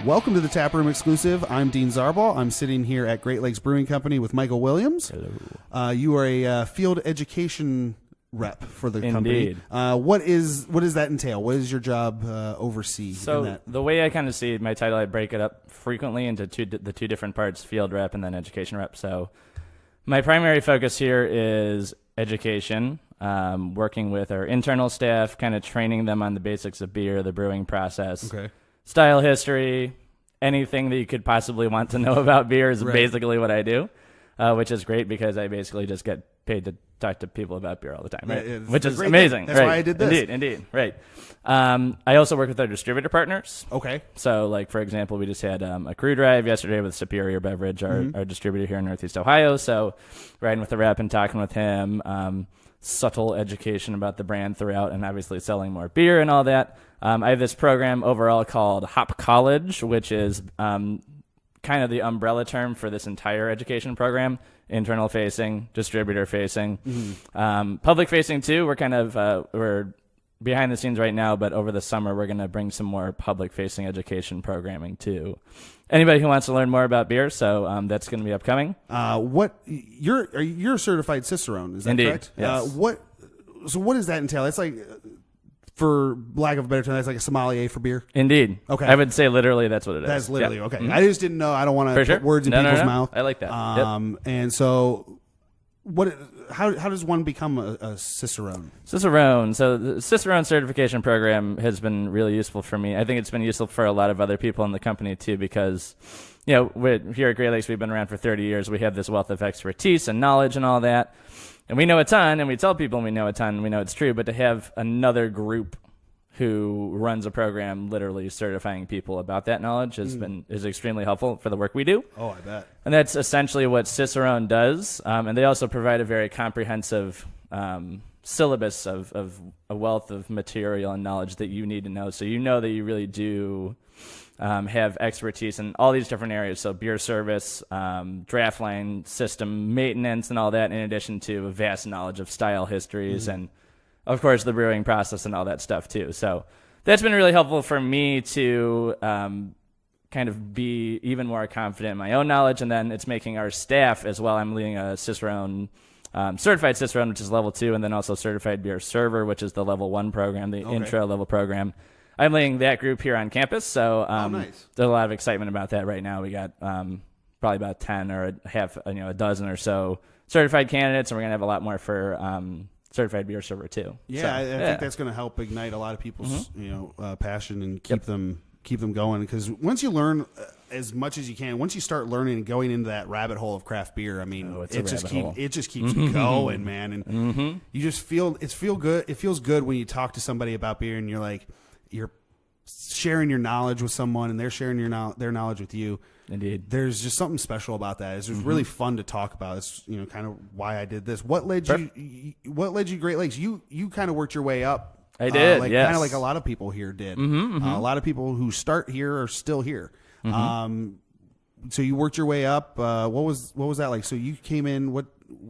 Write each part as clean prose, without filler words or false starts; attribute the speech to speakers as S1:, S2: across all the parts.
S1: Welcome to the Taproom Exclusive. I'm Dean Zarbaugh. I'm sitting here at Great Lakes Brewing Company with Michael Williams.
S2: Hello.
S1: You are a field education rep for the company.
S2: Indeed.
S1: What does that entail? What does your job oversee?
S2: So
S1: in that?
S2: the way I kind of see my title, I break it up frequently into the two different parts, field rep and then education rep. So my primary focus here is education, working with our internal staff, kind of training them on the basics of beer, the brewing process.
S1: Okay.
S2: Style history, anything that you could possibly want to know about beer is basically what I do, which is great because I basically just get paid to talk to people about beer all the time, right? Which is amazing.
S1: That's why I did this.
S2: Indeed, right. I also work with our distributor partners.
S1: Okay.
S2: So, like, for example, we just had a crew drive yesterday with Superior Beverage, our distributor here in Northeast Ohio. So, riding with the rep and talking with him, subtle education about the brand throughout, and obviously selling more beer and all that. I have this program overall called Hop College, which is kind of the umbrella term for this entire education program. Internal facing, distributor facing, public facing too. We're kind of we're behind the scenes right now, but over the summer we're going to bring some more public facing education programming to anybody who wants to learn more about beer. So that's going to be upcoming.
S1: You're a certified Cicerone, is that
S2: Indeed,
S1: correct?
S2: yes.
S1: What does that entail? It's like, for lack of a better term, that's like a sommelier for beer.
S2: Indeed.
S1: Okay.
S2: I would say literally that's what it is.
S1: That's literally
S2: Yep.
S1: okay.
S2: Mm-hmm.
S1: I just didn't know. I don't want to put words in people's mouth.
S2: I like that. Yep.
S1: And so, how does one become a Cicerone?
S2: Cicerone. So the Cicerone certification program has been really useful for me. I think it's been useful for a lot of other people in the company too, because here at Great Lakes we've been around for 30 years. We have this wealth of expertise and knowledge and all that, and we know a ton, and we tell people we know a ton, and we know it's true. But to have another group who runs a program literally certifying people about that knowledge is extremely helpful for the work we do.
S1: Oh, I bet.
S2: And that's essentially what Cicerone does. And they also provide a very comprehensive syllabus of a wealth of material and knowledge that you need to know. So you know that you really do have expertise in all these different areas. So beer service, draft line system maintenance and all that, in addition to a vast knowledge of style histories and, of course, the brewing process and all that stuff too. So that's been really helpful for me to kind of be even more confident in my own knowledge. And then it's making our staff as well. I'm leading a Cicerone, certified Cicerone, which is level 2, and then also certified beer server, which is the level 1 program, the intro level program. I'm leading that group here on campus. So
S1: nice.
S2: There's a lot of excitement about that right now. We got probably about 10 or a dozen or so certified candidates, and we're going to have a lot more for certified beer server too.
S1: Yeah,
S2: so,
S1: I think that's going to help ignite a lot of people's passion and keep them going. Because once you learn as much as you can, once you start learning and going into that rabbit hole of craft beer, I mean, it just keeps going, man. And you just feel good. It feels good when you talk to somebody about beer and you're sharing your knowledge with someone and they're sharing their knowledge with you.
S2: Indeed.
S1: There's just something special about that. It's just really fun to talk about. It's kind of why I did this. What led you to Great Lakes? You kind of worked your way up.
S2: I did, yes.
S1: Kind of like a lot of people here did. A lot of people who start here are still here. So you worked your way up. What was that like? So you came in.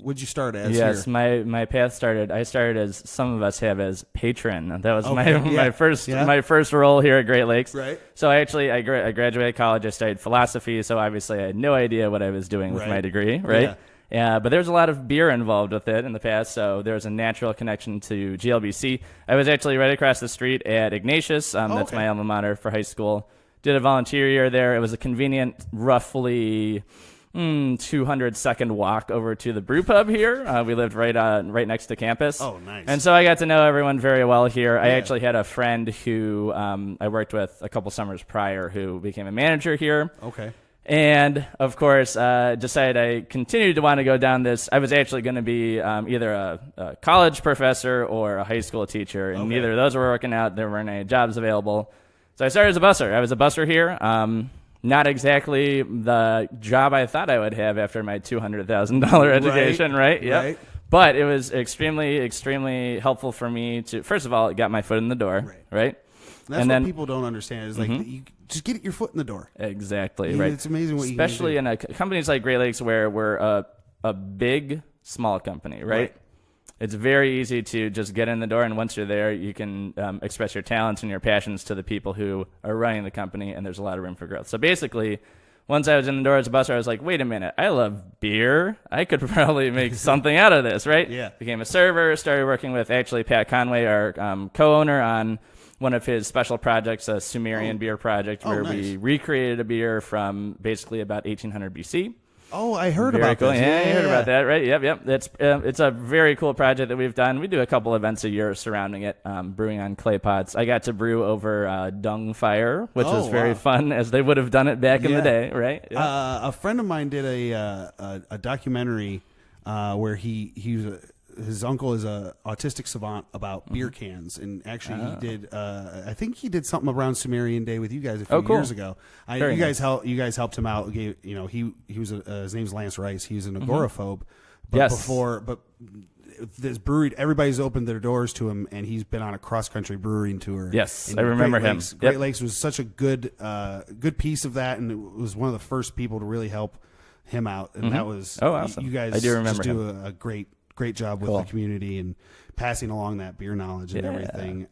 S1: What'd you start as?
S2: Yes,
S1: here?
S2: my path started. I started as some of us have as patron. That was my first role here at Great Lakes.
S1: Right.
S2: So I graduated college. I studied philosophy. So obviously I had no idea what I was doing with my degree. Right. Yeah. But there's a lot of beer involved with it in the past. So there was a natural connection to GLBC. I was actually right across the street at Ignatius. That's my alma mater for high school. Did a volunteer year there. It was a convenient, roughly 200-second walk over to the brew pub here. We lived right next to campus.
S1: Oh, nice.
S2: And so I got to know everyone very well here. I actually had a friend who I worked with a couple summers prior who became a manager here.
S1: Okay.
S2: And, of course, decided I continued to want to go down this. I was actually going to be either a college professor or a high school teacher, and neither of those were working out. There weren't any jobs available. So I started as a busser. I was a busser here. Not exactly the job I thought I would have after my $200,000 education, right? Yep.
S1: Right.
S2: But it was extremely, extremely helpful for me to, first of all, it got my foot in the door, right?
S1: That's what people don't understand is like you just get your foot in the door.
S2: Exactly, right.
S1: It's amazing what
S2: especially
S1: you can do.
S2: in companies like Great Lakes where we're a big, small company, right? it's very easy to just get in the door, and once you're there, you can express your talents and your passions to the people who are running the company, and there's a lot of room for growth. So basically, once I was in the door as a busser, I was like, wait a minute, I love beer. I could probably make something out of this, right?
S1: Yeah.
S2: Became a server, started working with actually Pat Conway, our co-owner, on one of his special projects, a Sumerian beer project, where we recreated a beer from basically about 1800 BC.
S1: Oh, I heard
S2: very
S1: about
S2: cool.
S1: this.
S2: Yeah, you heard about that, right? Yep. It's a very cool project that we've done. We do a couple events a year surrounding it, brewing on clay pots. I got to brew over dung fire, which was very fun, as they would have done it back in the day, right? Yeah.
S1: A friend of mine did a documentary where his uncle is a autistic savant about beer cans, and actually he did. I think he did something around Sumerian Day with you guys a few years ago. You guys helped him out. He was his name's Lance Rice. He's an agoraphobe, but this brewery, everybody's opened their doors to him, and he's been on a cross country brewing tour.
S2: Yes, I remember him.
S1: Great Lakes was such a good piece of that, and it was one of the first people to really help him out, and that was
S2: awesome.
S1: You guys
S2: I do remember
S1: just do a great job with the community and passing along that beer knowledge and everything.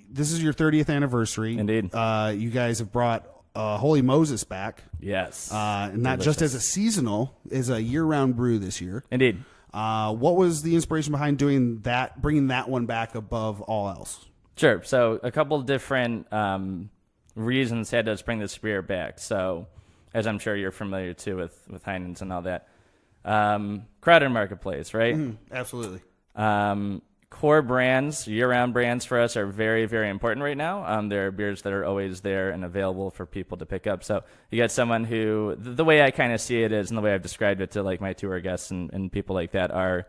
S1: This is your 30th anniversary.
S2: Indeed.
S1: You guys have brought Holy Moses back.
S2: Yes.
S1: And not just as a seasonal, as a year-round brew this year.
S2: Indeed.
S1: What was the inspiration behind doing that, bringing that one back above all else?
S2: Sure. So a couple different reasons had us bring this beer back. So, as I'm sure you're familiar too with Heinen's and all that. Crowded marketplace, right?
S1: Absolutely.
S2: Core brands, year-round brands for us are very, very important right now. There are beers that are always there and available for people to pick up. So you got someone who, the way I kind of see it is, and the way I've described it to like my tour guests and people like that are,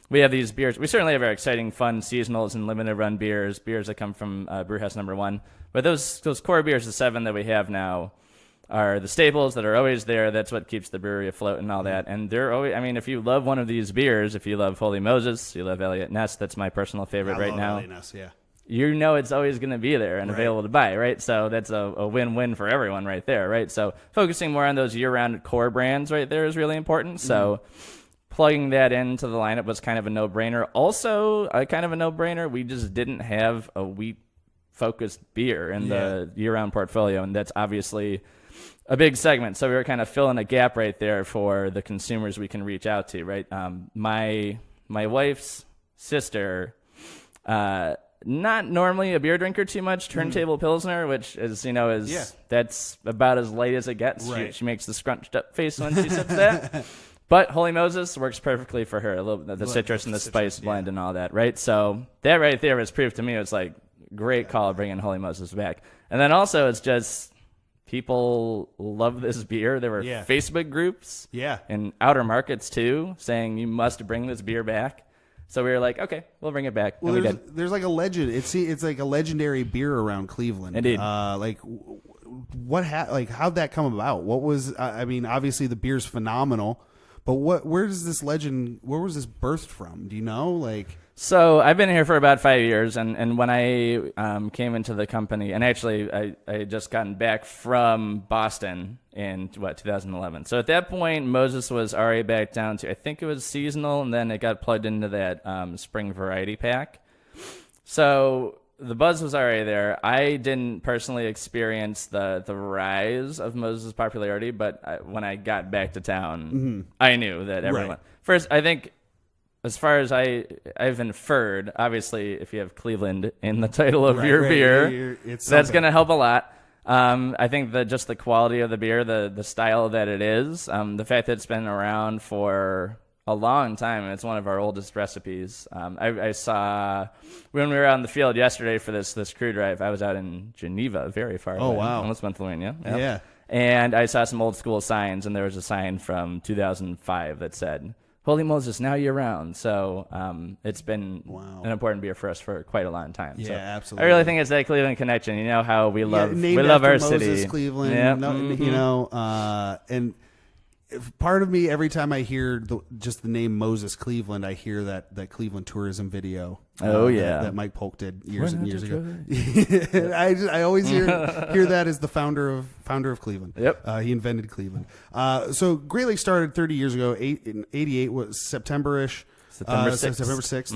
S2: we have these beers. We certainly have our exciting, fun seasonals and limited run beers that come from Brewhouse Number 1. But those core beers, the 7 that we have now, are the staples that are always there. That's what keeps the brewery afloat and all that. And they're always, I mean, if you love one of these beers, if you love Holy Moses, you love Eliot Ness, that's my personal favorite right now.
S1: Eliot Ness, yeah.
S2: You know it's always going to be there and available to buy, right? So that's a win-win for everyone right there, right? So focusing more on those year-round core brands right there is really important. So plugging that into the lineup was kind of a no-brainer. Also, kind of a no-brainer, we just didn't have a wheat-focused beer in the year-round portfolio, and that's obviously a big segment. So we were kind of filling a gap right there for the consumers we can reach out to, right? My wife's sister, not normally a beer drinker too much, turntable Pilsner, which is, that's about as light as it gets.
S1: Right.
S2: She makes the scrunched up face when she sips that. But Holy Moses works perfectly for her. The citrus and the spice blend and all that, right? So that right there was proof to me. It was like, great call bringing Holy Moses back. And then also it's just, people love this beer. There were Facebook groups and outer markets too saying you must bring this beer back. So we were like, okay, we'll bring it back.
S1: Well,
S2: and we did.
S1: There's like a legend. It's like a legendary beer around Cleveland.
S2: Indeed.
S1: How'd that come about? What was? I mean, obviously the beer's phenomenal, but where was this birthed from? Do you know?
S2: So I've been here for about 5 years, and when I came into the company, and actually I had just gotten back from Boston in 2011. So at that point, Moses was already back down to, I think it was seasonal, and then it got plugged into that spring variety pack. So the buzz was already there. I didn't personally experience the rise of Moses' popularity, but when I got back to town, I knew that everyone. First, I think, as far as I've inferred, obviously, if you have Cleveland in the title of your beer, that's going to help a lot. I think that just the quality of the beer, the style that it is, the fact that it's been around for a long time, and it's one of our oldest recipes. I saw, when we were out in the field yesterday for this crew drive, I was out in Geneva, very far away.
S1: Oh, wow.
S2: Almost Pennsylvania. Yep.
S1: Yeah.
S2: And I saw some old school signs, and there was a sign from 2005 that said, Holy Moses, now year round. So it's been an important beer for us for quite a long time.
S1: Yeah,
S2: so
S1: absolutely.
S2: I really think it's that Cleveland connection. You know how we love
S1: named after
S2: our
S1: Moses,
S2: city.
S1: Cleveland.
S2: Yep.
S1: And part of me, every time I hear just the name Moses Cleveland, I hear that Cleveland tourism video. That Mike Polk did years and years ago. I always hear that as the founder of Cleveland.
S2: Yep.
S1: He invented Cleveland. So Great Lakes started 30 years ago. In '88 was September-ish.
S2: September 6th.
S1: September 6th.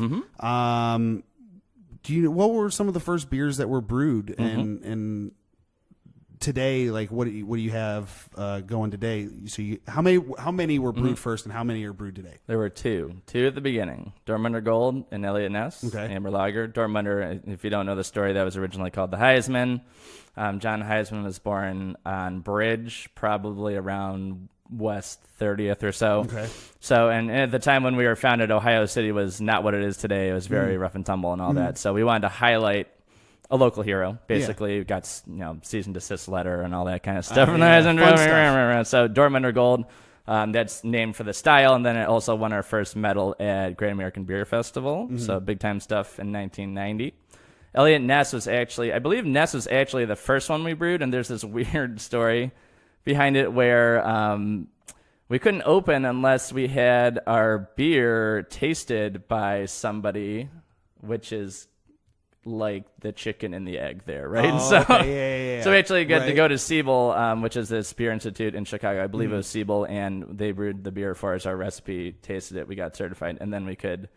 S2: Mm-hmm.
S1: What were some of the first beers that were brewed and today, like what do you have going today? So how many were brewed first, and how many are brewed today?
S2: There were two at the beginning: Dortmunder Gold and Eliot Ness, Amber Lager. Dortmunder, if you don't know the story, that was originally called the Heisman. John Heisman was born on Bridge, probably around West 30th or so.
S1: Okay.
S2: So, and at the time when we were founded, Ohio City was not what it is today. It was very rough and tumble and all that. So we wanted to highlight a local hero, basically. Got cease and desist letter and all that kind of stuff. So Dortmunder Gold, that's named for the style, and then it also won our first medal at Great American Beer Festival. So big time stuff in 1990. Eliot Ness was actually, I believe Ness was actually the first one we brewed, and there's this weird story behind it where we couldn't open unless we had our beer tasted by somebody, which is like the chicken and the egg there, right? So we actually got to go to Siebel, which is this beer institute in Chicago. I believe it was Siebel, and they brewed the beer for us. Our recipe, tasted it, we got certified, and then we could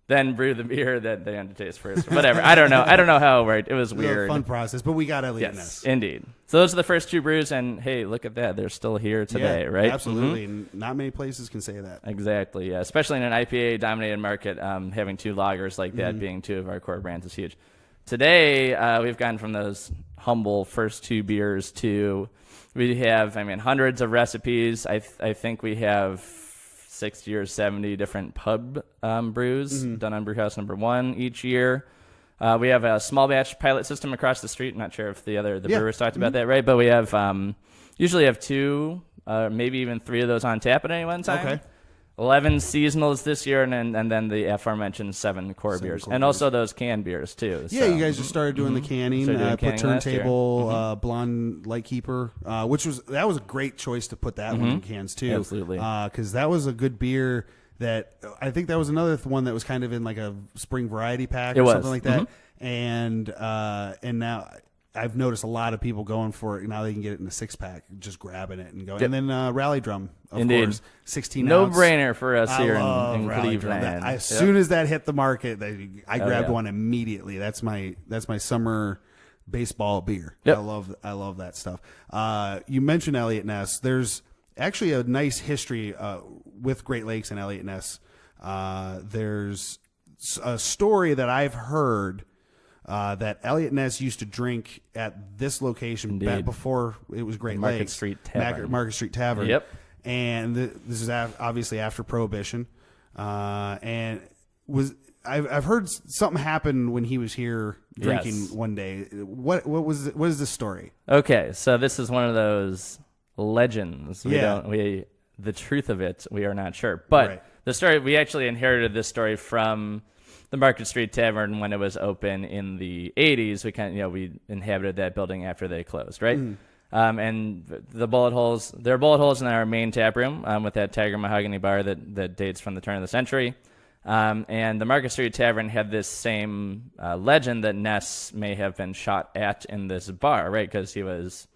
S2: then brew the beer that they had to taste first. Whatever. I don't know how it worked. It was weird.
S1: It was a fun process, but we got Eliot Ness.
S2: Indeed. So those are the first two brews, and hey, look at that. They're still here today, right?
S1: Absolutely. And not many places can say that.
S2: Exactly, yeah. Especially in an IPA-dominated market, having two lagers like that being two of our core brands is huge. Today, we've gone from those humble first two beers to we have, hundreds of recipes. I think we have 60 or 70 different pub brews done on Brewhouse Number 1 each year. We have a small batch pilot system across the street. I'm not sure if the brewers talked about that, right? But we have usually have two, maybe even three of those on tap at any one time.
S1: Okay.
S2: 11 seasonals this year, and then the aforementioned 7 core beers, and also those canned beers too.
S1: Yeah, you guys just started doing the canning. Put Turntable, Blonde Lightkeeper, which was a great choice to put that one in cans too.
S2: Absolutely,
S1: because that was a good beer. That I think that was another one that was kind of in like a spring variety pack or something like that. And now I've noticed a lot of people going for it. Now they can get it in a 6-pack, just grabbing it and going. Yep. And then Rally Drum, of course, 16 ounce.
S2: No-brainer for us here in Cleveland.
S1: As soon as that hit the market, I grabbed one immediately. That's my summer baseball beer.
S2: Yep.
S1: I love that stuff. You mentioned Eliot Ness. There's actually a nice history with Great Lakes and Eliot Ness. There's a story that I've heard. That Eliot Ness used to drink at this location back before it was Great
S2: Market
S1: Lakes.
S2: Street Tavern.
S1: Market Street Tavern.
S2: Yep.
S1: And this is obviously after Prohibition. And I've heard something happened when he was here drinking one day. What is the story?
S2: Okay, so this is one of those legends. The truth of it, we are not sure. But the story, we actually inherited this story from the Market Street Tavern when it was open in the 80s. We inhabited that building after they closed, right? And there are bullet holes in our main tap room with that Tiger Mahogany bar that dates from the turn of the century. And the Market Street Tavern had this same legend that Ness may have been shot at in this bar, right? Because he was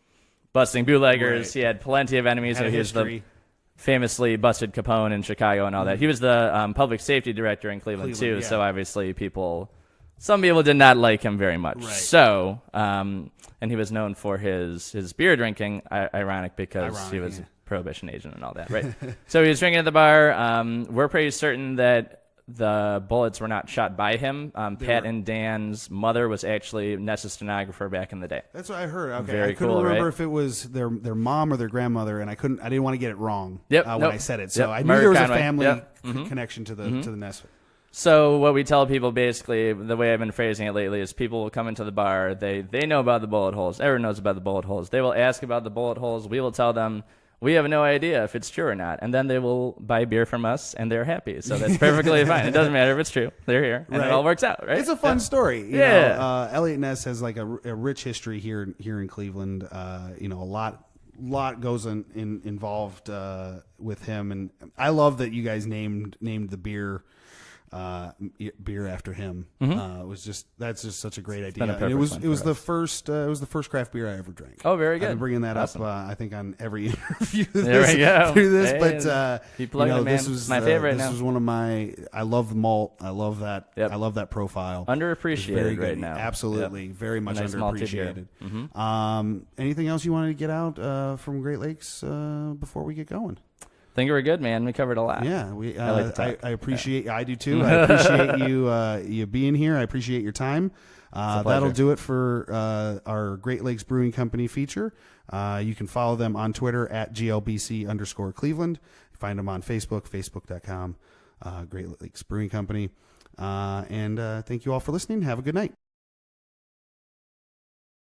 S2: busting bootleggers. Right. He had plenty of enemies. He was the famously busted Capone in Chicago and all that. He was the public safety director in Cleveland too, so obviously some people did not like him very much. Right. So, and he was known for his beer drinking, ironic because he was a prohibition agent and all that, right? So he was drinking at the bar. We're pretty certain that the bullets were not shot by him. Pat and Dan's mother was actually Ness's stenographer back in the day.
S1: That's what I heard. Okay,
S2: Very
S1: I couldn't
S2: cool,
S1: remember
S2: right?
S1: if it was their mom or their grandmother, and I didn't want to get it wrong.
S2: When
S1: I said it. So I knew there was a family connection to the Ness.
S2: So what we tell people, basically, the way I've been phrasing it lately, is people will come into the bar. They know about the bullet holes. Everyone knows about the bullet holes. They will ask about the bullet holes. We will tell them we have no idea if it's true or not. And then they will buy beer from us, and they're happy. So that's perfectly fine. It doesn't matter if it's true. They're here, and it all works out, right?
S1: It's a fun story. You know, Eliot Ness has like a rich history here in Cleveland. A lot goes involved with him, and I love that you guys named the beer after him. That's just such a great idea. And it was the first craft beer I ever drank.
S2: Oh, very good.
S1: I've been bringing that up I think on every interview through this.
S2: Hey,
S1: but
S2: keep plugging it, man.
S1: This was
S2: my favorite.
S1: This was one of my. I love the malt. I love that.
S2: Yep.
S1: I love that profile.
S2: Underappreciated right now.
S1: Absolutely, very much
S2: nice
S1: underappreciated. Anything else you wanted to get out from Great Lakes before we get going?
S2: I think we're good, man. We covered a lot.
S1: Yeah, I appreciate. I do too.
S2: Yeah.
S1: I appreciate you being here. I appreciate your time. That'll do it for our Great Lakes Brewing Company feature. You can follow them on Twitter at GLBC_Cleveland. Find them on Facebook, facebook.com, Great Lakes Brewing Company. And thank you all for listening. Have a good night.